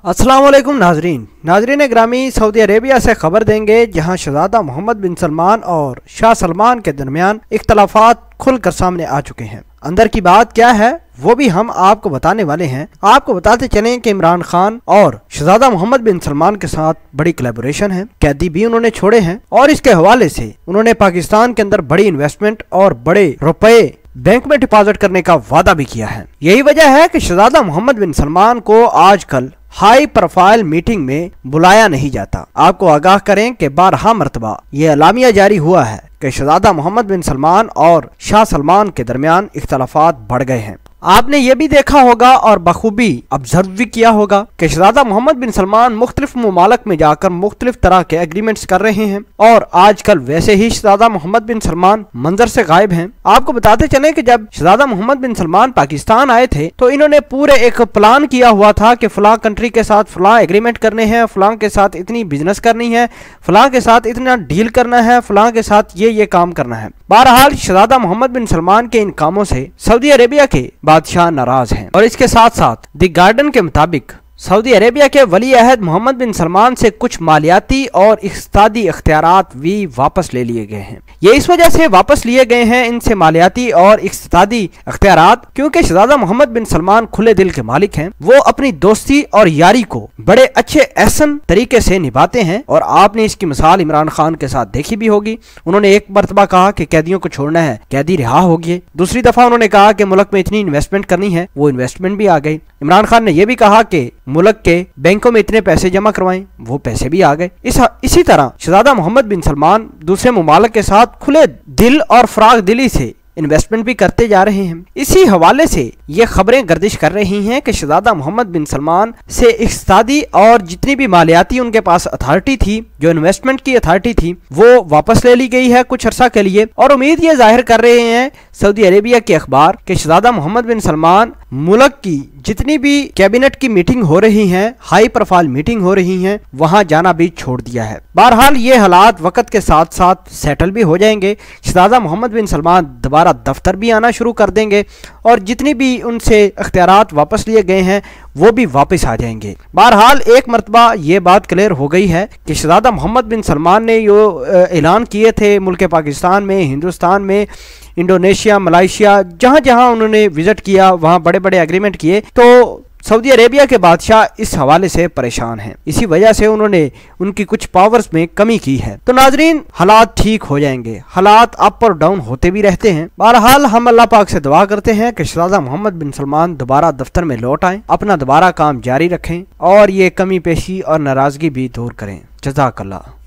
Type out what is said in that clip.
अस्सलाम वालेकुम नाजरीन ग्रामी, सऊदी अरेबिया से खबर देंगे जहां शहजादा मोहम्मद बिन सलमान और शाह सलमान के दरमियान इख्तलाफात खुलकर सामने आ चुके हैं। अंदर की बात क्या है वो भी हम आपको बताने वाले हैं। आपको बताते चलें कि इमरान खान और शहजादा मोहम्मद बिन सलमान के साथ बड़ी कोलैबोरेशन है, कैदी भी उन्होंने छोड़े हैं और इसके हवाले से उन्होंने पाकिस्तान के अंदर बड़ी इन्वेस्टमेंट और बड़े रुपए बैंक में डिपॉजिट करने का वादा भी किया है। यही वजह है कि शहजादा मोहम्मद बिन सलमान को आजकल हाई प्रोफाइल मीटिंग में बुलाया नहीं जाता। आपको आगाह करें कि 12 मरतबा ये अलामिया जारी हुआ है कि शहजादा मोहम्मद बिन सलमान और शाह सलमान के दरमियान इख्तलाफात बढ़ गए हैं। आपने ये भी देखा होगा और बखूबी ऑब्जर्व भी किया होगा कि शहजादा मोहम्मद बिन सलमान मुख्तलिफ ममालिक में जाकर मुख्तलिफ तरह के एग्रीमेंट्स कर रहे हैं और आजकल वैसे ही शहजादा मोहम्मद बिन सलमान मंजर से गायब हैं। आपको बताते चले कि जब शहजादा मोहम्मद बिन सलमान पाकिस्तान आए थे तो इन्होंने पूरे एक प्लान किया हुआ था कि फलां कंट्री के साथ फलां एग्रीमेंट करने हैं, फलां के साथ इतनी बिजनेस करनी है, फलां के साथ इतना डील करना है, फलां के साथ ये काम करना है। बहरहाल शहजादा मोहम्मद बिन सलमान के इन कामों से सऊदी अरेबिया के बादशाह नाराज हैं और इसके साथ साथ द गार्डन के मुताबिक सऊदी अरेबिया के वली अहद मोहम्मद बिन सलमान से कुछ मालियाती और इक्तिसादी इख्तियारात भी वापस ले लिए गए हैं। ये इस वजह से वापस लिए गए हैं इनसे मालियाती और इक्तिसादी इख्तियारात क्योंकि शहजादा मोहम्मद बिन सलमान खुले दिल के मालिक हैं। वो अपनी दोस्ती और यारी को बड़े अच्छे एहसन तरीके से निभाते हैं और आपने इसकी मिसाल इमरान खान के साथ देखी भी होगी। उन्होंने एक मरतबा कहा कि कैदियों को छोड़ना है, कैदी रिहा हो गए। दूसरी दफा उन्होंने कहा कि मुल्क में इतनी इन्वेस्टमेंट करनी है, वो इन्वेस्टमेंट भी आ गई। इमरान खान ने यह भी कहा कि मुल्क के बैंकों में इतने पैसे जमा करवाएं, वो पैसे भी आ गए। इसी तरह शहजादा मोहम्मद बिन सलमान दूसरे ममालिक के साथ खुले दिल और फराग दिली से इन्वेस्टमेंट भी करते जा रहे हैं। इसी हवाले से ये खबरें गर्दिश कर रही हैं कि शहजादा मोहम्मद बिन सलमान से इक्तिसादी और जितनी भी मालियाती उनके पास अथॉरिटी थी, जो इन्वेस्टमेंट की अथॉरिटी थी, वो वापस ले ली गई है कुछ अरसा के लिए। और उम्मीद ये जाहिर कर रहे हैं सऊदी अरेबिया के अखबार कि शहजादा मोहम्मद बिन सलमान मुल्क की जितनी भी कैबिनेट की मीटिंग हो रही हैं, हाई प्रोफाइल मीटिंग हो रही हैं, वहां जाना भी छोड़ दिया है। बहरहाल ये हालात वक्त के साथ साथ सेटल भी हो जाएंगे। शहजादा मोहम्मद बिन सलमान दोबारा दफ्तर भी आना शुरू कर देंगे और जितनी भी उनसे इख्तियारात वापस लिए गए हैं वो भी वापस आ जाएंगे। बहरहाल एक मरतबा ये बात क्लियर हो गई है कि शहजादा मोहम्मद बिन सलमान ने जो ऐलान किए थे मुल्क पाकिस्तान में, हिंदुस्तान में, इंडोनेशिया, मलेशिया, जहां जहां उन्होंने विजिट किया वहां बड़े बड़े एग्रीमेंट किए, तो सऊदी अरेबिया के बादशाह इस हवाले से परेशान हैं। इसी वजह से उन्होंने उनकी कुछ पावर्स में कमी की है। तो नाजरीन, हालात ठीक हो जाएंगे, हालात अप और डाउन होते भी रहते हैं। बहरहाल हम अल्लाह पाक से दुआ करते हैं कि शहजादा मोहम्मद बिन सलमान दोबारा दफ्तर में लौट आएं, अपना दोबारा काम जारी रखें और ये कमी पेशी और नाराजगी भी दूर करें। जज़ाकल्लाह।